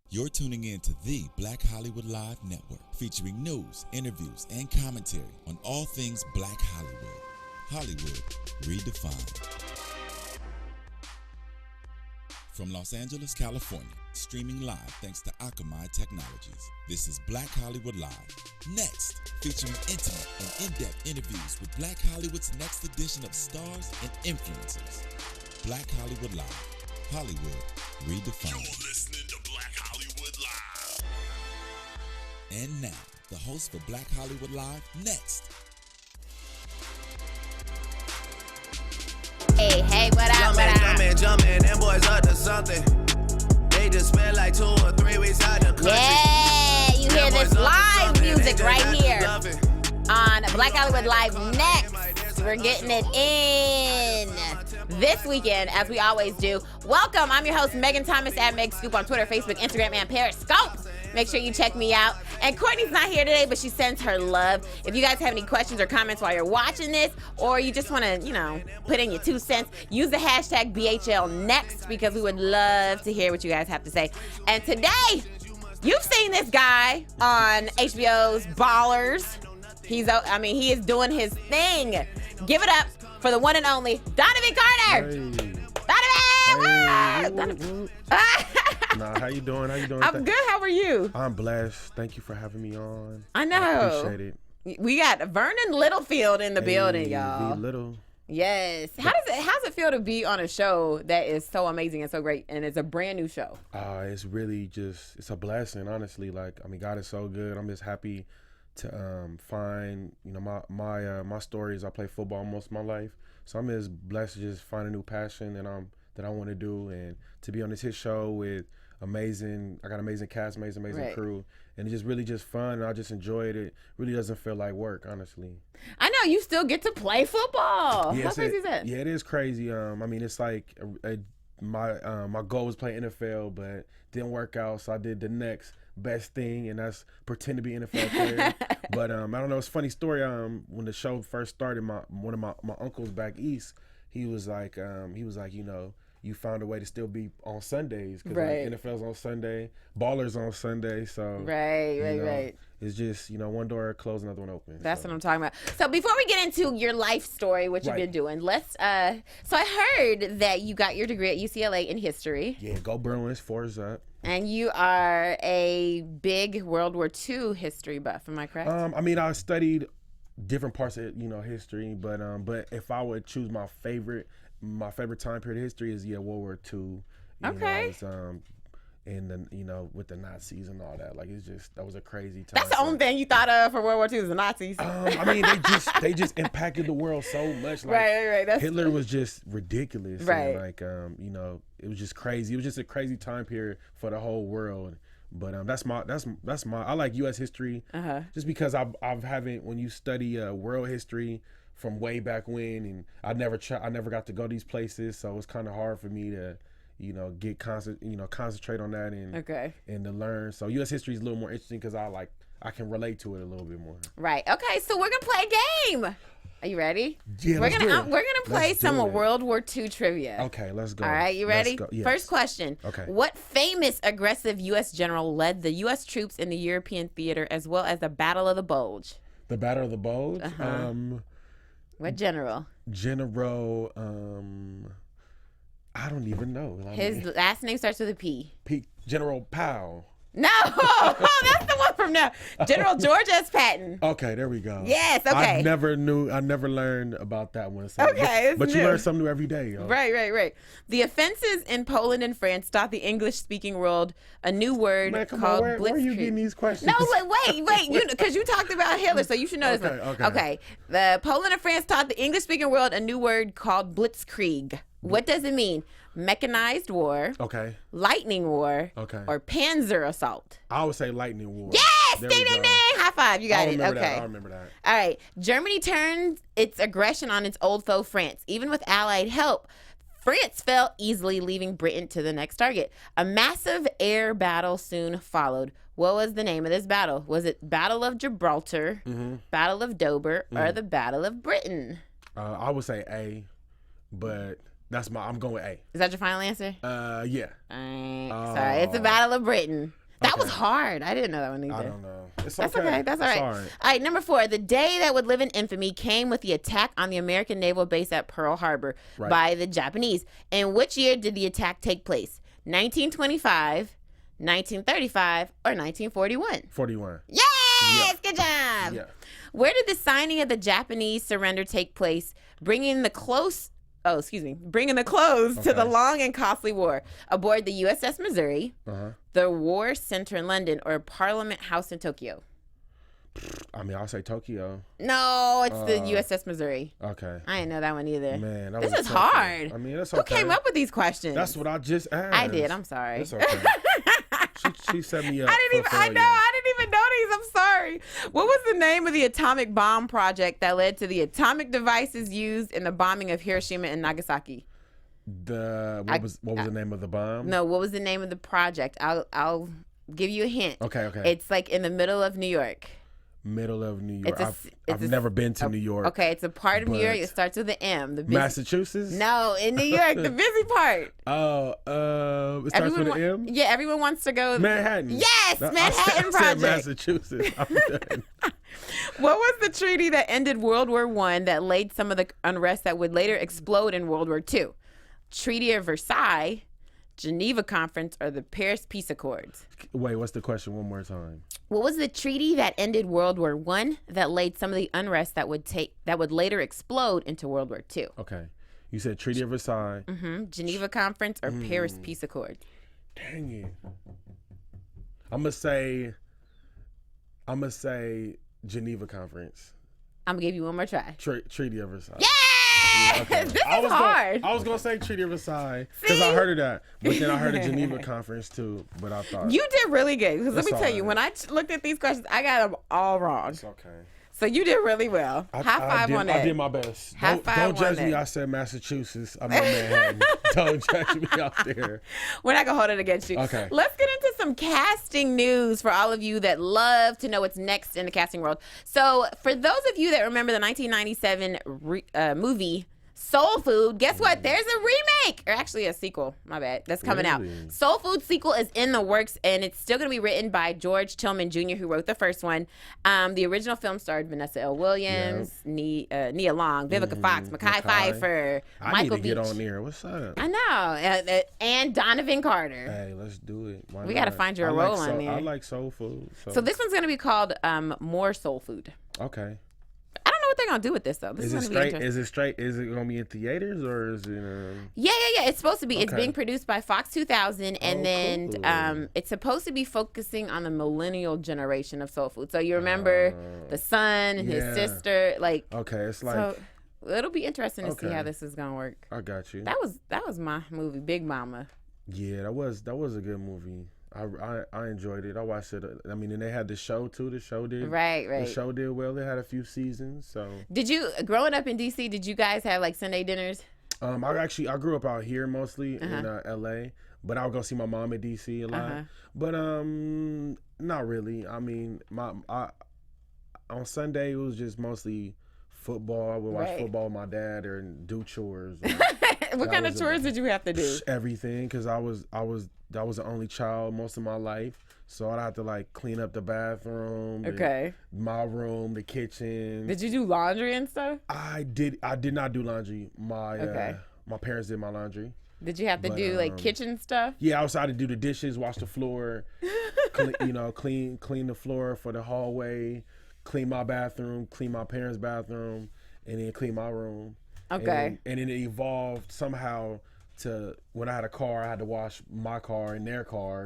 You're tuning in to the Black Hollywood Live Network, featuring news, interviews, and commentary on all things Black Hollywood. Hollywood redefined. From Los Angeles, California, streaming live thanks to Akamai Technologies. This is Black Hollywood Live Next, featuring intimate and in-depth interviews with Black Hollywood's next edition of stars and influencers. Black Hollywood Live. Hollywood redefined. You're listening to Black Hollywood Live. And now, the host for Black Hollywood Live, Next. Hey, what up? Jumpin', them boys up to something. They just spent like 2 or 3 weeks out the country. Yeah, you hear this live music right here on Black Hollywood Live Next. We're getting it in this weekend, as we always do. Welcome, I'm your host, Megan Thomas, at Meg Scoop on Twitter, Facebook, Instagram, and Periscope. Make sure you check me out. And Courtney's not here today, but she sends her love. If you guys have any questions or comments while you're watching this, or you just want to, put in your 2 cents, use the hashtag BHL Next, because we would love to hear what you guys have to say. And today, you've seen this guy on HBO's Ballers. He is doing his thing. Give it up for the one and only Donovan Carter. Hey. Donovan! How you doing? I'm good. How are you? I'm blessed. Thank you for having me on. I know. I appreciate it. We got Vernon Littlefield in the building, y'all. Little. Yes. How's it feel to be on a show that is so amazing and so great, and it's a brand new show? It's really it's a blessing, honestly. God is so good. I'm just happy to find, my stories. I play football most of my life, so I'm just blessed to just find a new passion that I want to do, and to be on this hit show with I got amazing cast, amazing right. crew, and it's just really just fun, and I just enjoyed it. Really doesn't feel like work, honestly. I know you still get to play football. Yes, how crazy is that? Yeah, it is crazy. It's like my goal was play NFL, but didn't work out, so I did the next best thing, and that's pretend to be an NFL player. But I don't know, it's a funny story. When the show first started, one of my uncles back east, he was like, you found a way to still be on Sundays, because right. NFL's on Sunday, Ballers on Sunday, so right. It's just one door closed, another one open. That's what I'm talking about. So before we get into your life story, what you've been doing, let's. So I heard that you got your degree at UCLA in history. Yeah, go Bruins, 4's up. And you are a big World War II history buff. Am I correct? I studied different parts of history, but if I would choose my favorite time period of history is World War II. Okay. And then with the Nazis and all that, that was a crazy time. That's the only thing you thought of for World War II is the Nazis. They just impacted the world so much. Right. Hitler was just ridiculous. Right. And it was just crazy. It was just a crazy time period for the whole world. But that's my I like U.S. history just because when you study world history from way back when, and I never got to go these places, so it's kind of hard for me to concentrate on that and to learn. So U.S. history is a little more interesting because I can relate to it a little bit more. Right. Okay. So we're gonna play a game. Are you ready? Yeah. We're gonna play some World War II trivia. Okay. Let's go. All right. You ready? Yes. First question. Okay. What famous aggressive U.S. general led the U.S. troops in the European theater as well as the Battle of the Bulge? The Battle of the Bulge. What general? I don't even know. His last name starts with a P. General Powell. No, that's the one from now. General George S. Patton. Okay, there we go. Yes, okay. I never learned about that one. So okay, but you learn something new every day. Yo. Right. The offenses in Poland and France taught the English-speaking world a new word called blitzkrieg. Where are you getting these questions? No, wait, because you talked about Hitler, so you should know this one. Okay. The Poland and France taught the English-speaking world a new word called blitzkrieg. What does it mean? Mechanized war, lightning war, or panzer assault? I would say lightning war. Yes! Ding, ding, ding! High five. You got it. Okay. I remember that. All right. Germany turned its aggression on its old foe, France. Even with Allied help, France fell easily, leaving Britain to the next target. A massive air battle soon followed. What was the name of this battle? Was it Battle of Gibraltar, Battle of Dover, or the Battle of Britain? I would say A, but I'm going with A. Is that your final answer? Yeah. Sorry, it's the Battle of Britain. That was hard. I didn't know that one either. I don't know. That's okay. That's all right. All right, number 4. The day that would live in infamy came with the attack on the American naval base at Pearl Harbor by the Japanese. In which year did the attack take place? 1925, 1935, or 1941? 41. Yes! Good job! Yeah. Where did the signing of the Japanese surrender take place, bringing the close to the long and costly war? Aboard the USS Missouri, the War Center in London, or Parliament House in Tokyo? I mean, I'll say Tokyo. No, it's the USS Missouri. Okay. I didn't know that one either. Man, this is hard. I mean, that's okay. Who came up with these questions? That's what I just asked. I did. I'm sorry. That's okay. she set me up. I didn't even know these. I'm sorry. What was the name of the atomic bomb project that led to the atomic devices used in the bombing of Hiroshima and Nagasaki? What was the name of the bomb? No, what was the name of the project? I'll give you a hint. Okay. It's like in the middle of New York. Middle of New York. I've never been to New York. Okay, it's a part of New York. It starts with an M. The busy, Massachusetts? No, in New York, the busy part. It starts with an M? Yeah, everyone wants to go. Manhattan. Yes, Manhattan Project. I said Massachusetts. I'm done. What was the treaty that ended World War I that laid some of the unrest that would later explode in World War II? Treaty of Versailles, Geneva Conference, or the Paris Peace Accords? Wait, what's the question one more time? What was the treaty that ended World War I that laid some of the unrest that would later explode into World War II? Okay. You said Treaty of Versailles. Geneva Conference or Paris Peace Accord? Dang it. I'm gonna say Geneva Conference. I'm gonna give you one more try. Treaty of Versailles. Yeah! Okay. This is hard. I was gonna say Treaty of Versailles because I heard of that, but then I heard of Geneva Conference too. But I thought you did really good. Because let me It's tell you, when I looked at these questions, I got them all wrong. it's okay. So you did really well. High five on that. I did my best. High five don't judge on me. that. I said Massachusetts. I'm in Manhattan. Don't judge me out there. We're not gonna hold it against you. Okay. Let's get into some casting news for all of you that love to know what's next in the casting world. So for those of you that remember the 1997 movie Soul Food, guess what? There's a remake, or actually a sequel, my bad, that's coming out. Soul Food sequel is in the works, and it's still going to be written by George Tillman Jr., who wrote the first one. The original film starred Vanessa L. Williams, Nia Long, Vivica Fox, Mekhi Phifer, Michael Beach. Get Beach. on there. What's up? I know, and Donovan Carter. Hey, let's do it. We got to find your role on there. I like Soul Food. So this one's going to be called More Soul Food. Okay. I don't know what they're gonna do with this though. This is gonna be interesting. Is it gonna be in theaters or is it? Yeah. It's supposed to be. Okay. It's being produced by Fox 2000, and then cool. it's supposed to be focusing on the millennial generation of soul food. So you remember the son and his sister, like. Okay, it's like. So it'll be interesting to see how this is gonna work. I got you. That was my movie, Big Mama. Yeah, that was a good movie. I enjoyed it. I watched it. I mean, and they had the show too. The show did right. The show did well. They had a few seasons. So did you growing up in DC? Did you guys have like Sunday dinners? I grew up out here mostly in LA, but I would go see my mom in DC a lot. But not really. I mean, on Sunday it was just mostly football. I would watch football with my dad or do chores. What kind of chores did you have to do? Everything, because I was the only child most of my life, so I'd have to like clean up the bathroom, my room, the kitchen. Did you do laundry and stuff? I did not do laundry. My parents did my laundry. Did you have to do like kitchen stuff? Yeah, I was had to do the dishes, wash the floor, clean the floor for the hallway, clean my bathroom, clean my parents' bathroom, and then clean my room. Okay. And then it evolved somehow to when I had a car, I had to wash my car and their car.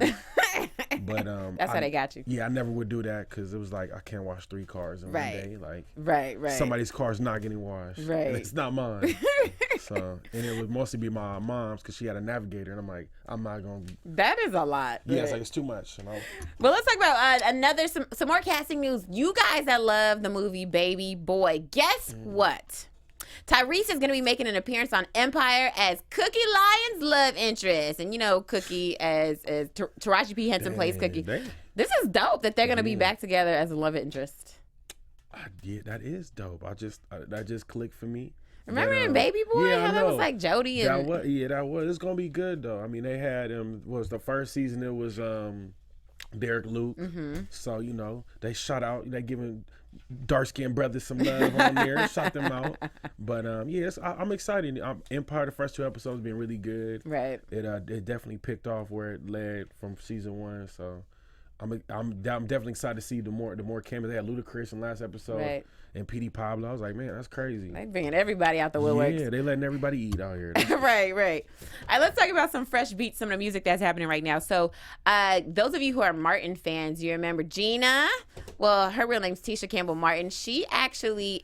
But that's how they got you. Yeah, I never would do that because it was like I can't wash 3 cars in one day. Like right. Somebody's car's not getting washed. Right. And it's not mine. So and it would mostly be my mom's because she had a Navigator, and I'm like, I'm not gonna. That is a lot. Yeah, it's like it's too much. You know? Well, let's talk about some more casting news. You guys that love the movie Baby Boy, guess what? Tyrese is going to be making an appearance on Empire as Cookie Lyon's love interest. And you know Cookie as Taraji P. Henson plays Cookie. This is dope that they're going to be back together as a love interest. Yeah, that is dope. That just clicked for me. Remember in Baby Boy? Yeah, how that was like Jody and that was. It's gonna be good though. I mean, they had was the first season. It was Derek Luke. So they shot out. They giving dark skinned brothers some love on there. Shot them out. But I'm excited. Empire, the first 2 episodes been really good. Right. It definitely picked off where it led from season 1. So I'm definitely excited to see the more cameras. They had Ludacris in last episode. Right. And PD Pablo. I was like, man, that's crazy. They bringing everybody out the woodworks. Yeah, they letting everybody eat out here. Right. All right, let's talk about some fresh beats, some of the music that's happening right now. So those of you who are Martin fans, you remember Gina. Well, her real name's Tisha Campbell Martin. She actually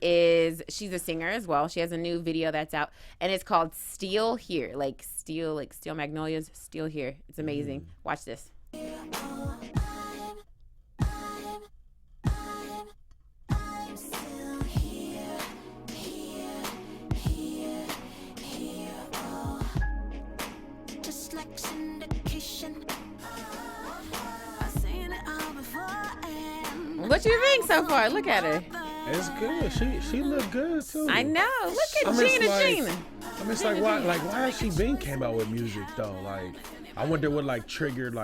she's a singer as well. She has a new video that's out, and it's called Still Here. Like Steel Magnolias, Still Here. It's amazing. Watch this. What you think so far? Look at her. It's good. She look good too. I know. Look at Gina. I mean, it's like why has she been came out with music though? Like, I wonder what triggered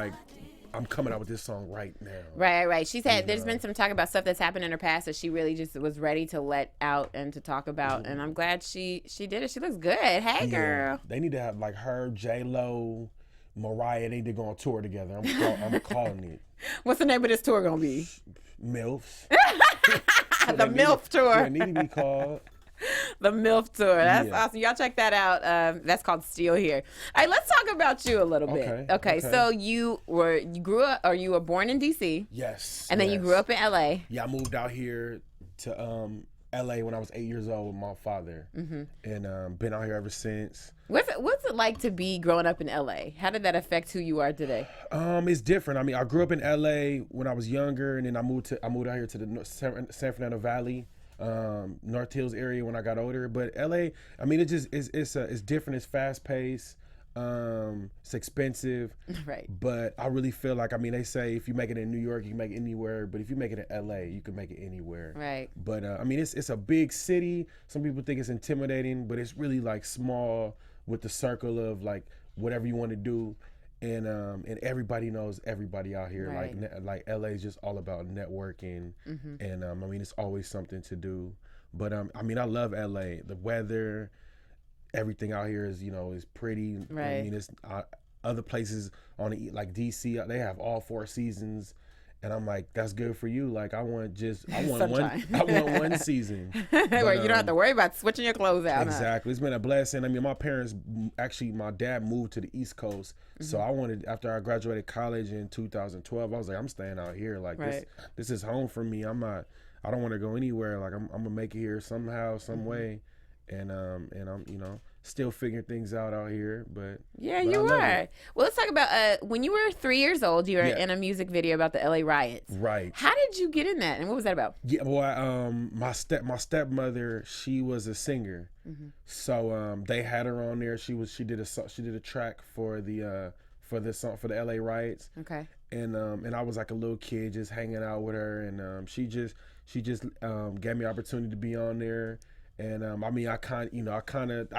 I'm coming out with this song right now. Right. She's had. There's been some talk about stuff that's happened in her past that she really just was ready to let out and to talk about. And I'm glad she did it. She looks good. Hey, girl. They need to have her, J-Lo, Mariah. They need to go on tour together. I'm calling it. What's the name of this tour gonna be? MILFs. The MILF tour. It need to be called. The MILF tour. That's awesome. Y'all check that out. That's called Still Here. All right, let's talk about you a little bit. Okay. So you grew up, or you were born in DC? Yes. And then you grew up in LA? Yeah, I moved out here to LA when I was 8 years old with my father, and been out here ever since. What's it like to be growing up in LA? How did that affect who you are today? It's different. I mean, I grew up in LA when I was younger, and then I moved out here to the San Fernando Valley, North Hills area when I got older. But LA, I mean, it's different. It's fast paced. It's expensive, right? But I really feel like, I mean, they say if you make it in New York, you can make it anywhere. But if you make it in LA, you can make it anywhere, right? But I mean, it's a big city. Some people think it's intimidating, but it's really small with the circle of whatever you want to do, and everybody knows everybody out here. Right. Like LA is just all about networking, and I mean, it's always something to do. But I mean, I love LA. The weather. Everything out here is, is pretty. Right. I mean, it's other places like DC. They have all 4 seasons, and I'm like, that's good for you. Like, I want one season. Where you don't have to worry about switching your clothes out. Exactly. It's been a blessing. I mean, my dad moved to the East Coast, so I wanted, after I graduated college in 2012, I was like, I'm staying out here. Like, this is home for me. I don't want to go anywhere. Like, I'm gonna make it here somehow, some way. And I'm, still figuring things out here, but you were. Well, let's talk about when you were 3 years old. You were in a music video about the LA riots. Right. How did you get in that, and what was that about? Yeah, well, my stepmother, she was a singer, so they had her on there. She did a track for the song for the LA riots. Okay. And I was like a little kid just hanging out with her, and she just gave me opportunity to be on there. And I mean, I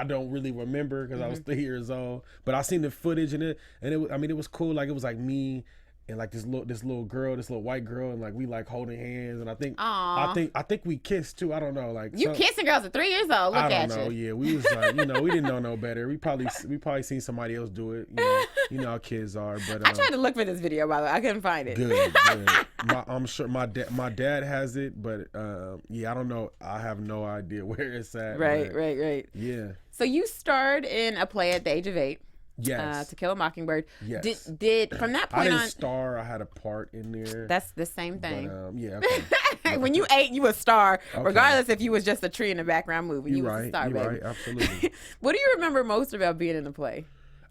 don't really remember because I was 3 years old, but I seen the footage and it was cool. Like, it was like me and like this little girl, this little white girl, and like we holding hands, and I think we kissed too. I don't know, like you kissing girls at 3 years old. Look at you. I don't know. Yeah, we was like, we didn't know no better. We probably seen somebody else do it. You know how kids are. But I tried to look for this video, by the way, I couldn't find it. Good. I'm sure my dad has it, but I don't know. I have no idea where it's at. Right. Yeah. So you starred in a play at the age of 8. Yes. To Kill a Mockingbird. Yes. Did from that point I on? didn't star. I had a part in there. That's the same thing. But, yeah. Okay. When you 8, you a star, regardless if you was just a tree in the background movie. You was a star, baby. Right. Absolutely. What do you remember most about being in the play?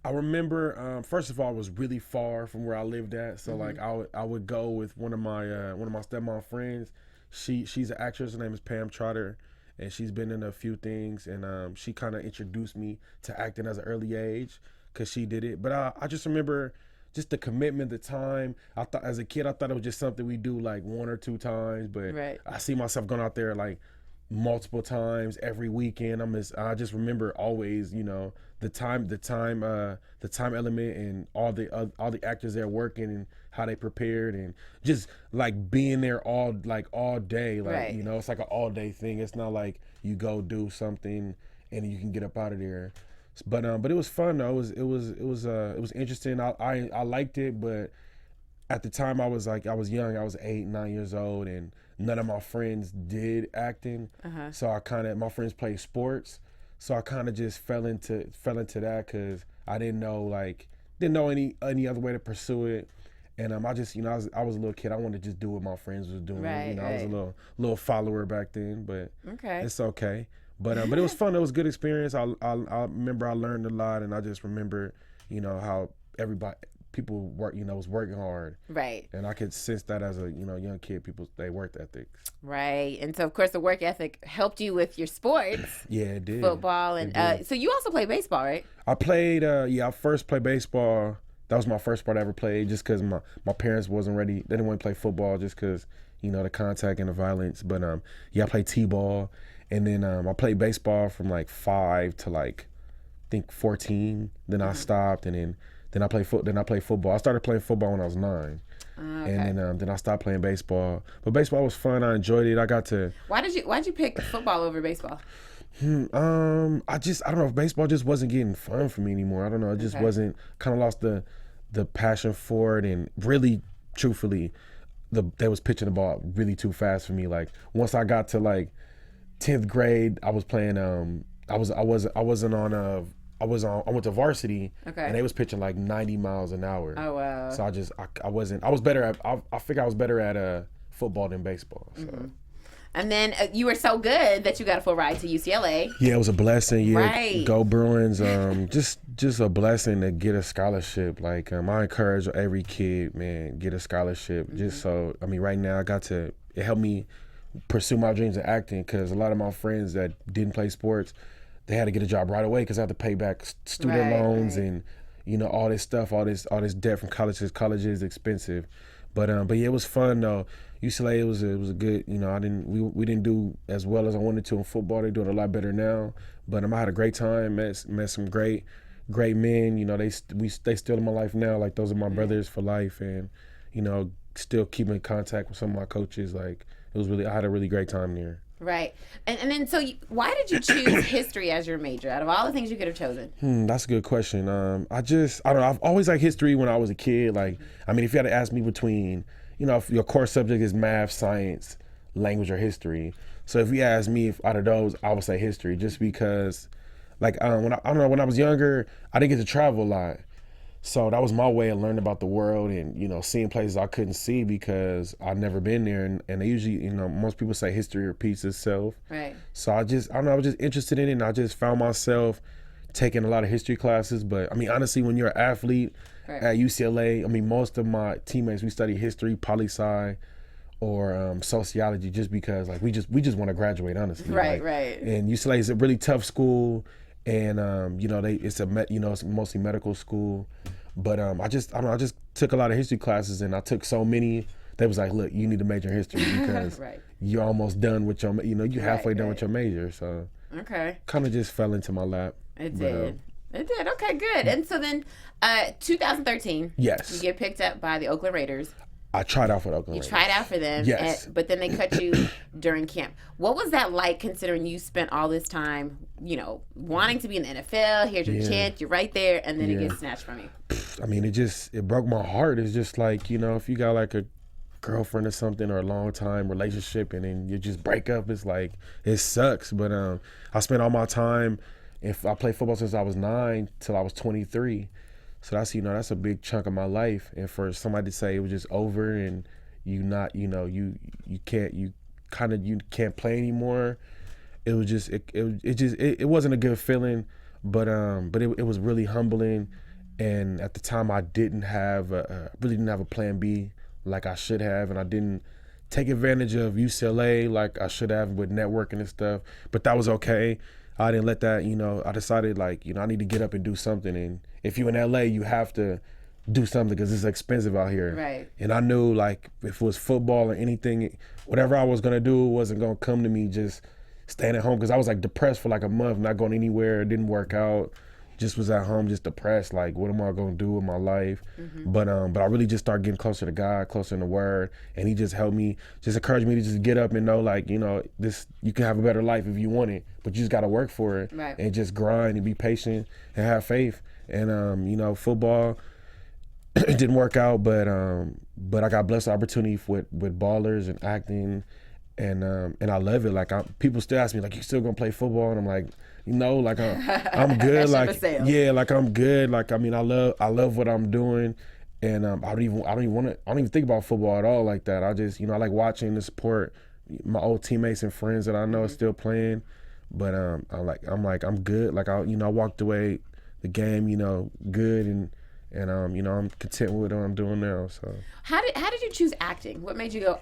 I remember, first of all, it was really far from where I lived at. So like I would go with one of my stepmom friends. She's an actress. Her name is Pam Trotter, and she's been in a few things. And she kind of introduced me to acting as an early age, because she did it. But I just remember just the commitment, the time. I thought as a kid, I thought it was just something we do like 1 or 2 times. But I see myself going out there like multiple times every weekend. I just remember always, you know, the time element and all the actors there working and how they prepared and just like being there all day. Like, right. you know, it's like an all day thing. It's not like you go do something and you can get up out of there. But it was fun though. It was interesting. I liked it, but at the time I was young. I was 8, 9 years old, and none of my friends did acting. So my friends played sports. So I kind of just fell into that because I didn't know any other way to pursue it. And I just, you know, I was a little kid. I wanted to just do what my friends was doing. Right, you know, right. I was a little follower back then, but Okay. it's okay. But it was fun. It was a good experience. I remember I learned a lot, and I just remember, you know, how people work, you know, was working hard. Right. And I could sense that as a, you know, young kid, they work ethics. Right. And so of course the work ethic helped you with your sports. Yeah, it did. Football and so you also play baseball, right? I played I first played baseball. That was my first sport I ever played, just because my parents wasn't ready. They didn't want to play football just because, you know, the contact and the violence. But I played t-ball, and then I played baseball from like 5 to like I think 14. Then I stopped, and then I played football. I started playing football when I was 9. Okay. And then I stopped playing baseball. But baseball was fun. I enjoyed it. I got to. Why'd you pick football over baseball? I don't know if baseball just wasn't getting fun for me anymore. I don't know. It just wasn't. Kind of lost the passion for it, and really, truthfully, they was pitching the ball really too fast for me. Like once I got to like 10th grade, I was playing. I went to varsity, and they was pitching like 90 miles an hour. Oh wow. So I was better at. I figured I was better at football than baseball. So. Mm-hmm. And then you were so good that you got a full ride to UCLA. Yeah, it was a blessing. Yeah, right. Go Bruins. Just a blessing to get a scholarship. Like I encourage every kid, man, get a scholarship. Mm-hmm. Just so right now it helped me pursue my dreams of acting, because a lot of my friends that didn't play sports, they had to get a job right away because I had to pay back student loans and, you know, all this stuff, all this debt from colleges. College is expensive, but yeah, it was fun though. UCLA, it was a good, you know, we didn't do as well as I wanted to in football. They're doing a lot better now, but I had a great time. Met some great men. You know, they still in my life now. Like those are my brothers for life, and you know, still keep in contact with some of my coaches. Like I had a really great time there. Right. And then so why did you choose history as your major out of all the things you could have chosen? That's a good question. I don't know. I've always liked history when I was a kid. Like, if you had to ask me between, you know, if your core subject is math, science, language, or history. So if you ask me if out of those, I would say history, just because, like, when I was younger, I didn't get to travel a lot. So that was my way of learning about the world and, you know, seeing places I couldn't see because I'd never been there. And they usually, you know, most people say history repeats itself. Right. So I was just interested in it, and I just found myself taking a lot of history classes. But, honestly, when you're an athlete at UCLA, most of my teammates, we study history, poli-sci, or sociology, just because, like, we just want to graduate, honestly. Right, like, right. And UCLA is a really tough school. And you know, it's mostly medical school, but I just took a lot of history classes, and I took so many. They was like, look, you need to major in history because you're almost done with your, you know, you're halfway done with your major. So kind of just fell into my lap. It did. Okay, good. And so then, 2013. Yes. You get picked up by the Oakland Raiders. I tried out for the Oakland Raiders. You tried out for them, yes. But then they cut you during camp. What was that like, considering you spent all this time, you know, wanting to be in the NFL? Here's your chance, you're right there, and then it gets snatched from you. It broke my heart. It's just like, you know, if you got like a girlfriend or something, or a long time relationship, and then you just break up, it's like, it sucks. But I spent all my time, if I played football since I was 9 till I was 23. So that's, you know, that's a big chunk of my life. And for somebody to say it was just over and you can't play anymore, it was just it wasn't a good feeling, but it was really humbling. And at the time I really didn't have a plan B like I should have, and I didn't take advantage of UCLA like I should have with networking and stuff. But that was okay. I didn't let that, you know, I decided, like, you know, I need to get up and do something. And if you're in LA, you have to do something because it's expensive out here. Right. And I knew, like, if it was football or anything, whatever I was going to do wasn't going to come to me just staying at home because I was like depressed for like a month, not going anywhere. It didn't work out. Just was at home, just depressed. Like, what am I gonna do with my life? But I really just started getting closer to God, closer in the Word, and He just helped me, just encouraged me to just get up and know, like, you know, this, you can have a better life if you want it, but you just gotta work for it, right. and just grind and be patient and have faith. And you know, football, it didn't work out, but I got blessed with opportunity with Ballers and acting, and I love it. Like, people still ask me, like, you still gonna play football? And I'm like, you know, like I'm good. Like, yeah, like I'm good. Like, I mean, I love what I'm doing, and I don't even think about football at all like that. I just, you know, I like watching the sport. My old teammates and friends that I know are still playing, but I'm good. Like, I walked away the game, you know, good, and you know, I'm content with what I'm doing now. So how did you choose acting? What made you go,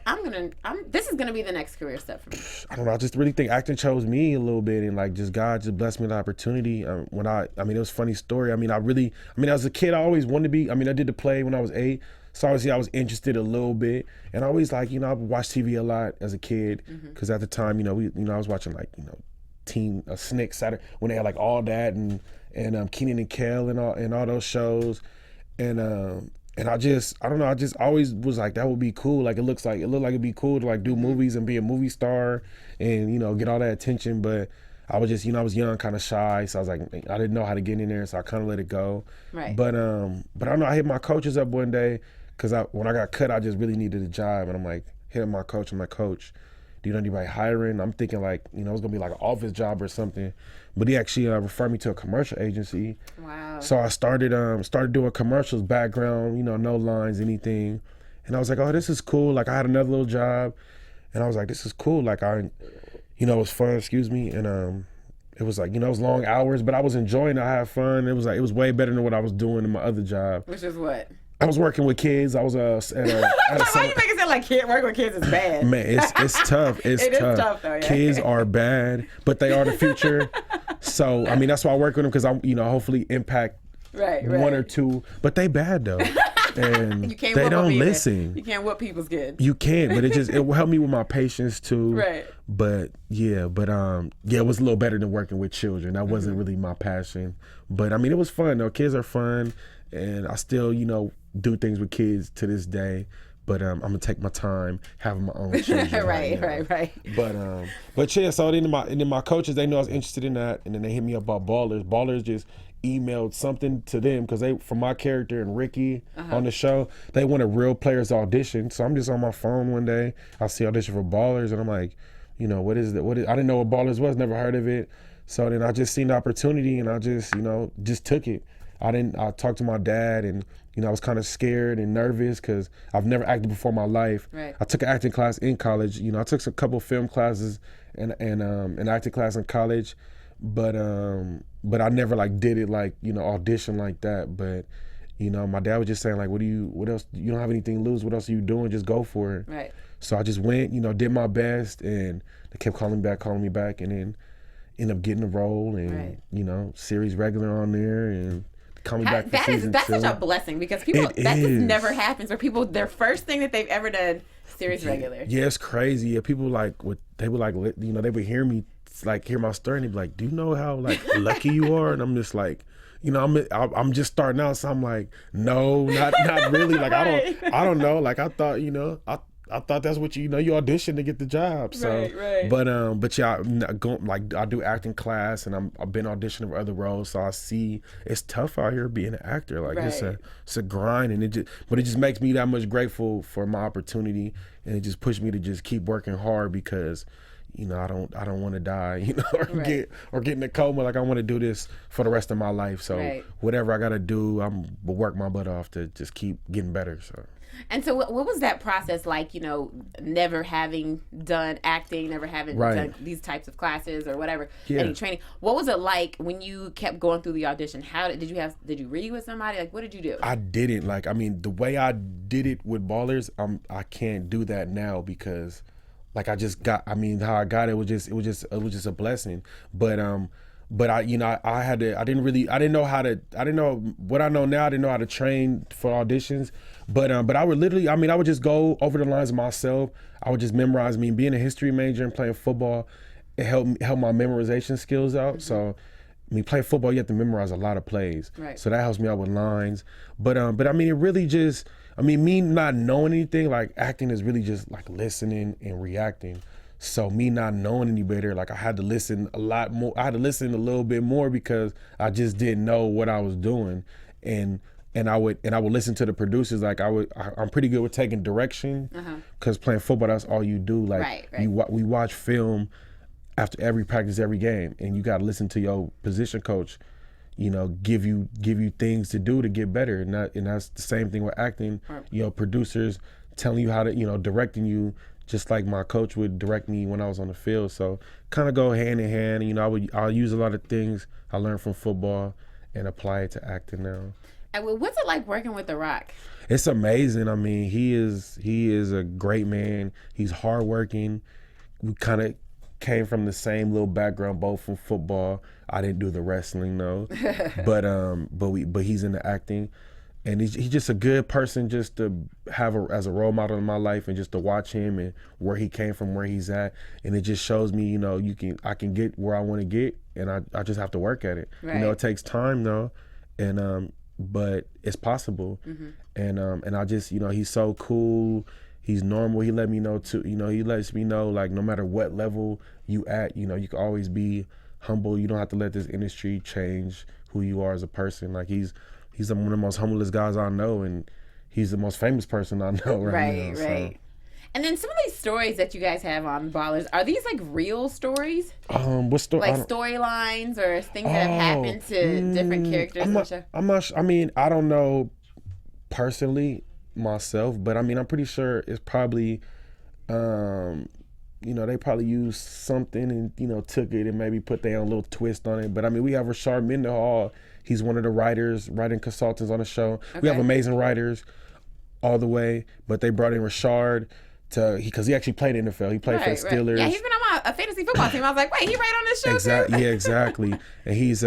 this is gonna be the next career step for me? I don't know. I just really think acting chose me a little bit, and like, just God just blessed me with the opportunity. When I mean, it was a funny story. I mean, as a kid, I always wanted to be. I mean, I did the play when I was 8, so obviously I was interested a little bit, and I always, like, you know, I watched TV a lot as a kid because at the time, you know, I was watching, like, you know, Teen Snick Saturday when they had like All That and Kenan and Kel and all those shows. And I don't know, I just always was like, that would be cool. Like, it looked like it'd be cool to like do movies and be a movie star and, you know, get all that attention. But I was just, you know, I was young, kind of shy, so I was like, I didn't know how to get in there, so I kind of let it go. Right. But I don't know, I hit my coaches up one day because when I got cut, I just really needed a job, and I'm like, hitting my coach, I'm like, Coach, do you know anybody hiring? I'm thinking, like, you know, it's gonna be like an office job or something. But he actually referred me to a commercial agency. Wow. So I started doing commercials, background, you know, no lines, anything. And I was like, oh, this is cool. Like, I had another little job, and I was like, this is cool. Like, you know, it was fun, and it was like, you know, it was long hours, but I was enjoying it. I had fun. It was way better than what I was doing in my other job. Which is what? I was working with kids. I was at a Why you make it sound like working with kids is bad? Man, it's tough. It is tough though. Yeah. Kids are bad, but they are the future. So I mean, that's why I work with them, because I, you know, hopefully impact one or two. But they bad though, and you can't they don't listen. You can't whoop people's kids. You can't, but it will help me with my patience too. Right. But it was a little better than working with children. That wasn't really my passion. But I mean, it was fun though. Kids are fun, and I still, you know, do things with kids to this day, but I'm gonna take my time having my own children. right. But yeah, so then my coaches, they know I was interested in that, and then they hit me up about Ballers. Ballers just emailed something to them because they, for my character and Ricky on the show, they wanted real players audition. So I'm just on my phone one day, I see audition for Ballers, and I'm like, you know, what is it? I didn't know what Ballers was, never heard of it. So then I just seen the opportunity, and I just, you know, just took it. I talked to my dad, and, you know, I was kind of scared and nervous because I've never acted before in my life. Right. I took an acting class in college. You know, I took a couple film classes and an acting class in college, but I never like did it like, you know, audition like that. But, you know, my dad was just saying, like, what else? You don't have anything to lose. What else are you doing? Just go for it. Right. So I just went, you know, did my best, and they kept calling me back, and then ended up getting a role, and you know, series regular on there, and coming back for season 2. That's such a blessing, because people, that just never happens, where people, their first thing that they've ever done, series regular. Yeah, it's crazy. Yeah, people they would like, you know, they would hear me, like, hear my story, and they'd be like, do you know how like lucky you are? And I'm just like, you know, I'm just starting out, so I'm like, no, not really. Like, I don't know. Like, I thought, you know, I thought that's what you know, you audition to get the job. So, right. But yeah, I do acting class, and I've been auditioning for other roles, so I see it's tough out here being an actor. Like, it's a grind, and it just makes me that much grateful for my opportunity, and it just pushed me to just keep working hard, because, you know, I don't want to die, you know, or get in a coma. Like, I want to do this for the rest of my life. So whatever I got to do, will work my butt off to just keep getting better. So. And so what was that process like, you know, never having done acting, never having done these types of classes or whatever, any training? What was it like when you kept going through the audition? Did you read with somebody? Like, what did you do? I didn't. Like, I mean, the way I did it with Ballers, I can't do that now, because like, how I got it was just a blessing. But I didn't know what I know now. I didn't know how to train for auditions, but I would literally, I would just go over the lines myself. I would just memorize, being a history major and playing football, it helped my memorization skills out. So, I mean, playing football, you have to memorize a lot of plays. Right. So that helps me out with lines. But I mean, it really just, I mean, me not knowing anything, like acting is really just like listening and reacting. So me not knowing any better, like I had to listen a lot more. I had to listen a little bit more because I just didn't know what I was doing. And I would listen to the producers. Like I'm pretty good with taking direction because playing football, that's all you do. Like we watch film after every practice, every game, and you got to listen to your position coach, you know, give you things to do to get better. And that's the same thing with acting. You know, producers telling you how to, you know, directing you, just like my coach would direct me when I was on the field. So kind of go hand in hand. You know, I'll use a lot of things I learned from football and apply it to acting now. And what's it like working with The Rock? It's amazing. I mean, he is a great man. He's hardworking. We kind of came from the same little background, both from football. I didn't do the wrestling though, but he's into acting, and he's just a good person just to have as a role model in my life, and just to watch him and where he came from, where he's at, and it just shows me, you know, I can get where I want to get, and I just have to work at it. Right. You know, it takes time though, and but it's possible, and I just, you know, he's so cool. He's normal. He let me know too. You know, he lets me know, like, no matter what level you at, you know, you can always be humble. You don't have to let this industry change who you are as a person. Like he's one of the most humblest guys I know, and he's the most famous person I know right now. Right. And then some of these stories that you guys have on Ballers, are these like real stories? What story? Like storylines or things that have happened to different characters in the show? I'm not. I mean, I don't know personally myself, but I mean, I'm pretty sure it's probably, you know, they probably used something and, you know, took it and maybe put their own little twist on it. But I mean, we have Rashard Mendenhall. He's one of the writing consultants on the show. Okay. We have amazing writers all the way, but they brought in Rashard because he actually played in the NFL. He played for the Steelers. Yeah, he's been on a fantasy football team. I was like, wait, he right on this show too? Yeah, exactly. And he's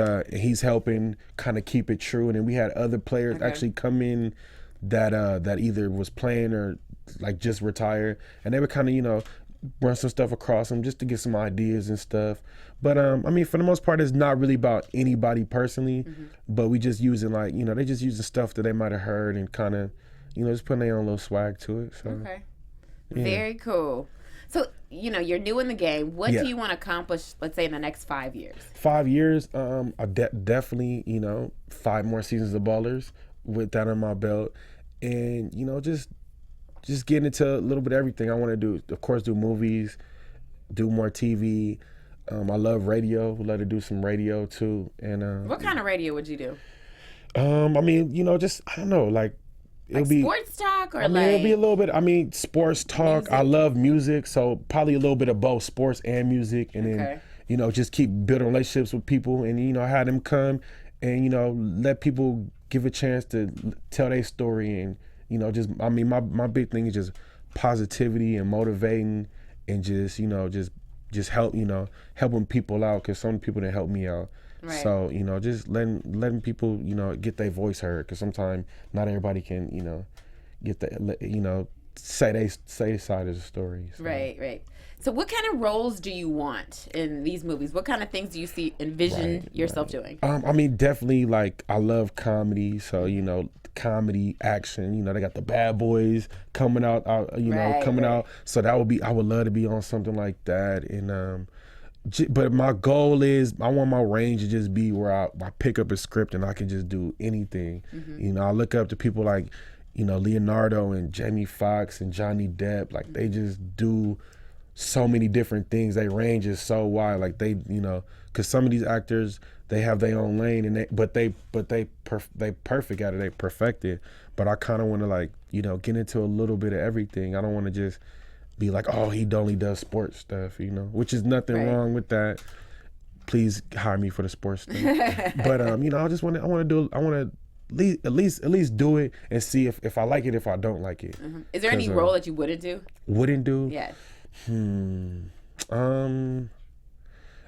helping kind of keep it true. And then we had other players actually come in that either was playing or like just retired, and they would kind of, you know, run some stuff across them just to get some ideas and stuff. But I mean, for the most part, it's not really about anybody personally, but we just using, like, you know, they just using stuff that they might have heard and kind of, you know, just putting their own little swag to it. So very cool. So, you know, you're new in the game. What do you want to accomplish, let's say, in the next 5 years? 5 years, I definitely, you know, 5 more seasons of Ballers with that on my belt. And, you know, just getting into a little bit of everything. I want to do, of course, do movies, do more TV. I love radio. Would love to do some radio too. And what kind of radio would you do? I mean, you know, just, I don't know, like it'll be sports talk, or I mean, it'll be a little bit. I mean, sports talk. Music. I love music, so probably a little bit of both sports and music. And then, you know, just keep building relationships with people, and, you know, have them come and, you know, let people give a chance to tell their story. And, you know, just, I mean, my big thing is just positivity and motivating, and just, you know, just help, you know, helping people out, because some people didn't help me out. Right. So, you know, just letting people, you know, get their voice heard, because sometimes not everybody can, you know, get the, you know, say side of the story. So. Right. So what kind of roles do you want in these movies? What kind of things do you envision yourself doing? I mean, definitely, like, I love comedy. So, you know, comedy, action, you know, they got the Bad Boys coming out, out. So I would love to be on something like that. And, but my goal is, I want my range to just be where I pick up a script and I can just do anything. You know, I look up to people like, you know, Leonardo and Jamie Foxx and Johnny Depp. Like, they just do so many different things. Their range is so wide. Like, they, you know, because some of these actors, they have their own lane, and they perfect at it. They perfect it. But I kind of want to, like, you know, get into a little bit of everything. I don't want to just be like, oh, he only does sports stuff, you know, which is nothing wrong with that. Please hire me for the sports stuff. But you know, I want to at least do it and see if I like it, if I don't like it. Is there any role that you wouldn't do? Wouldn't do? Yeah.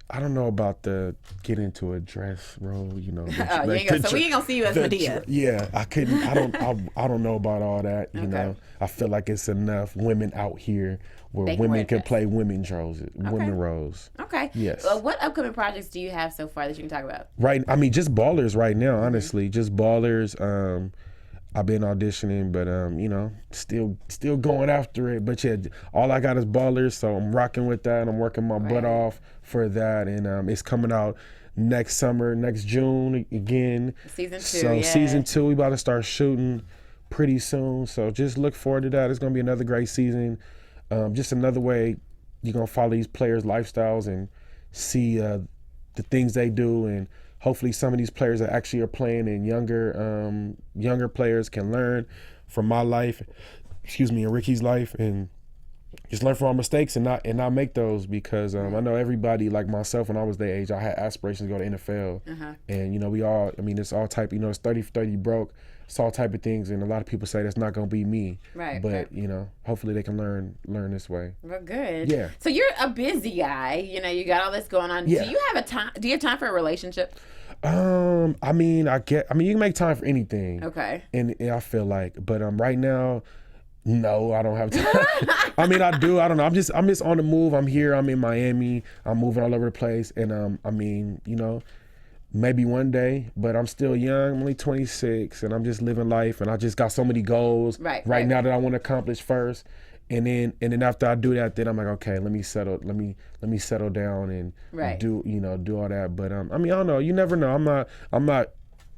I don't know about the get into a dress role, you know. So we ain't gonna see you as Medea. Yeah, I couldn't. I don't know about all that. You know, I feel like it's enough women out here where women can play women roles. Women roles. Okay. Yes. What upcoming projects do you have so far that you can talk about? Right. I mean, just Ballers right now. Honestly, just Ballers. I've been auditioning, but you know, still going after it. But yeah, all I got is Ballers, so I'm rocking with that. I'm working my butt off for that, and it's coming out next summer, next June again. Season 2. So Season 2, we about to start shooting pretty soon. So just look forward to that. It's gonna be another great season. Just another way you're gonna follow these players' lifestyles and see the things they do, and hopefully some of these players that actually are playing and younger players can learn from my life, and Ricky's life, and just learn from our mistakes and not make those, because I know everybody, like myself, when I was their age, I had aspirations to go to NFL. And you know, we all, I mean, it's all type, you know, it's 30 for 30 broke, it's all type of things, and a lot of people say that's not gonna be me. But you know, hopefully they can learn this way. Well, good. Yeah. So you're a busy guy, you know, you got all this going on. Yeah. Do you have time for a relationship? I mean, you can make time for anything. Okay. And I feel like, but right now, no, I don't have time. I mean, I do. I don't know. I'm just on the move. I'm here. I'm in Miami. I'm moving all over the place. And I mean, you know, maybe one day, but I'm still young. I'm only 26, and I'm just living life. And I just got so many goals right now that I want to accomplish first. And then after I do that, then I'm like, okay, let me settle down and do all that. But I mean, I don't know. You never know. I'm not,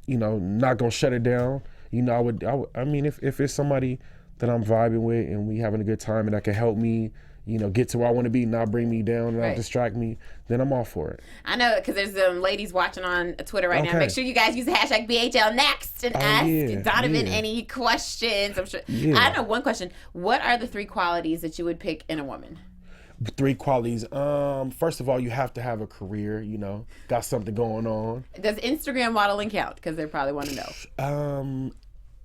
you know, not gonna shut it down. You know, I mean, if it's somebody that I'm vibing with and we having a good time and that can help me, you know, get to where I want to be, not bring me down, not distract me, then I'm all for it. I know, because there's ladies watching on Twitter right now. Make sure you guys use the hashtag BHL Next and ask Donovan any questions. I'm sure. I know one question. What are the 3 qualities that you would pick in a woman? 3 qualities. First of all, you have to have a career. You know, got something going on. Does Instagram modeling count? Because they probably want to know.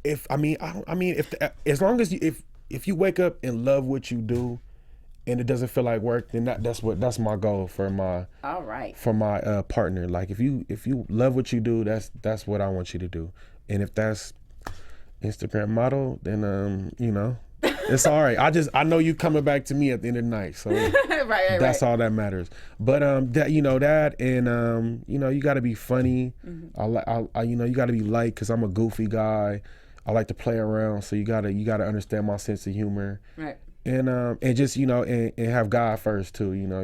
As long as if you wake up and love what you do, and it doesn't feel like work, then that's my goal for my partner. Like if you love what you do, that's what I want you to do. And if that's Instagram model, then you know, it's all right. I know you coming back to me at the end of the night, so that's all that matters. But that, you know, that, and you know, you got to be funny. I you know, you got to be light, because I'm a goofy guy. I like to play around, so you gotta understand my sense of humor. And just, you know, and have God first too. You know,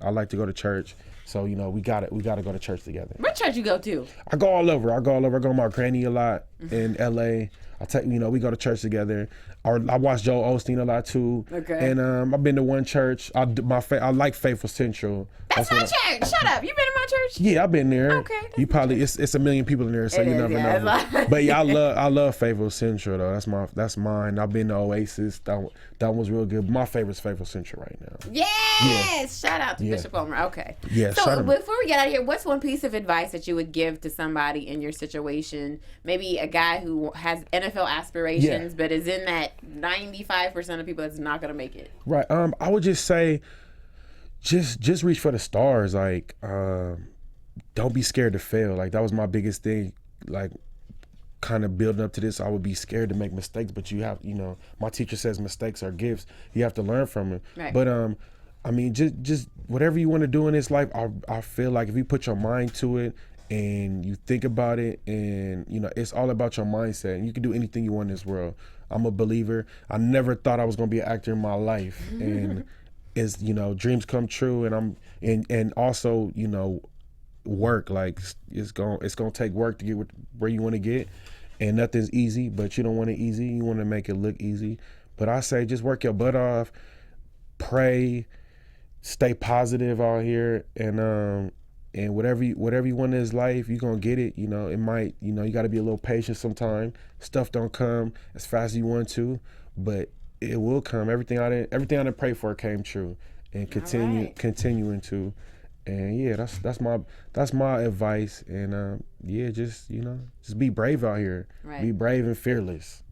I like to go to church, so you know, we gotta go to church together. What church you go to? I go all over. I go with my granny a lot in LA. You know, we go to church together. I watch Joel Osteen a lot too. Okay. And I've been to one church. I like Faithful Central. That's my church. Shut up. You been in my church? Yeah, I've been there. Okay. You probably it's 1 million people in there, so you never know. But yeah, I love Faithful Central though. That's mine. I've been to Oasis. That was real good. My favorite's Faithful Central right now. Yes. Shout out to Bishop Palmer. Okay. Yeah. So before we get out of here, what's one piece of advice that you would give to somebody in your situation? Maybe a guy who has NFL aspirations, but is in that 95% of people that's not gonna make it. Right. I would just say, just reach for the stars. Like, don't be scared to fail. Like, that was my biggest thing. Like, kind of building up to this, I would be scared to make mistakes, but you have, you know, my teacher says mistakes are gifts. You have to learn from them. Right. But I mean, just whatever you want to do in this life, I feel like if you put your mind to it and you think about it, and you know, it's all about your mindset, and you can do anything you want in this world. I'm a believer. I never thought I was gonna be an actor in my life, and it's, you know, dreams come true, and also, you know, work, like it's gonna take work to get where you want to get, and nothing's easy, but you don't want it easy. You want to make it look easy. But I say just work your butt off, pray, stay positive out here, and whatever you want in this life, you're gonna get it. You know, it might, you know, you got to be a little patient sometimes. Stuff don't come as fast as you want to, but it will come. Everything I didn't pray for came true, and continuing to. And yeah, that's my advice. And yeah, just, you know, just be brave out here. Right. Be brave and fearless.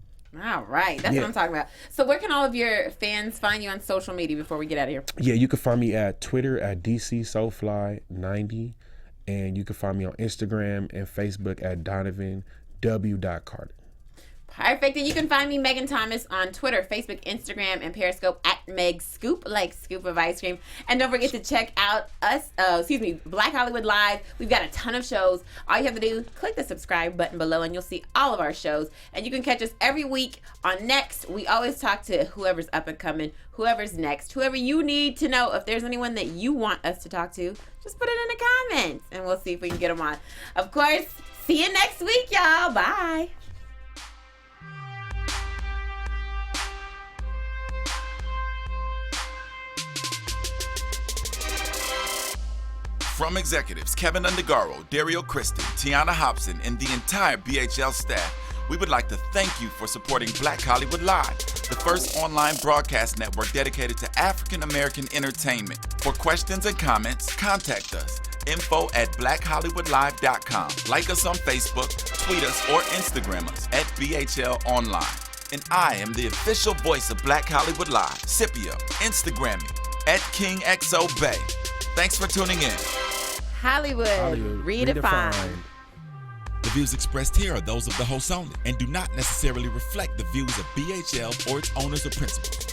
All right. That's what I'm talking about. So where can all of your fans find you on social media before we get out of here? Yeah, you can find me at Twitter at DCSoulFly90. And you can find me on Instagram and Facebook at Donovan W.Carter. Perfect. And you can find me, Megan Thomas, on Twitter, Facebook, Instagram, and Periscope at Meg Scoop, like scoop of ice cream. And don't forget to check out Black Hollywood Live. We've got a ton of shows. All you have to do, click the subscribe button below, and you'll see all of our shows. And you can catch us every week on Next. We always talk to whoever's up and coming, whoever's next, whoever you need to know. If there's anyone that you want us to talk to, just put it in the comments, and we'll see if we can get them on. Of course, see you next week, y'all. Bye. From executives Kevin Undergaro, Dario Kristen, Tiana Hobson, and the entire BHL staff, we would like to thank you for supporting Black Hollywood Live, the first online broadcast network dedicated to African American entertainment. For questions and comments, contact us. info@blackhollywoodlive.com. Like us on Facebook, tweet us, or Instagram us at BHL Online. And I am the official voice of Black Hollywood Live, Scipio. Instagram me at KingXOBay. Thanks for tuning in. Hollywood redefined. The views expressed here are those of the host only and do not necessarily reflect the views of BHL or its owners or principals.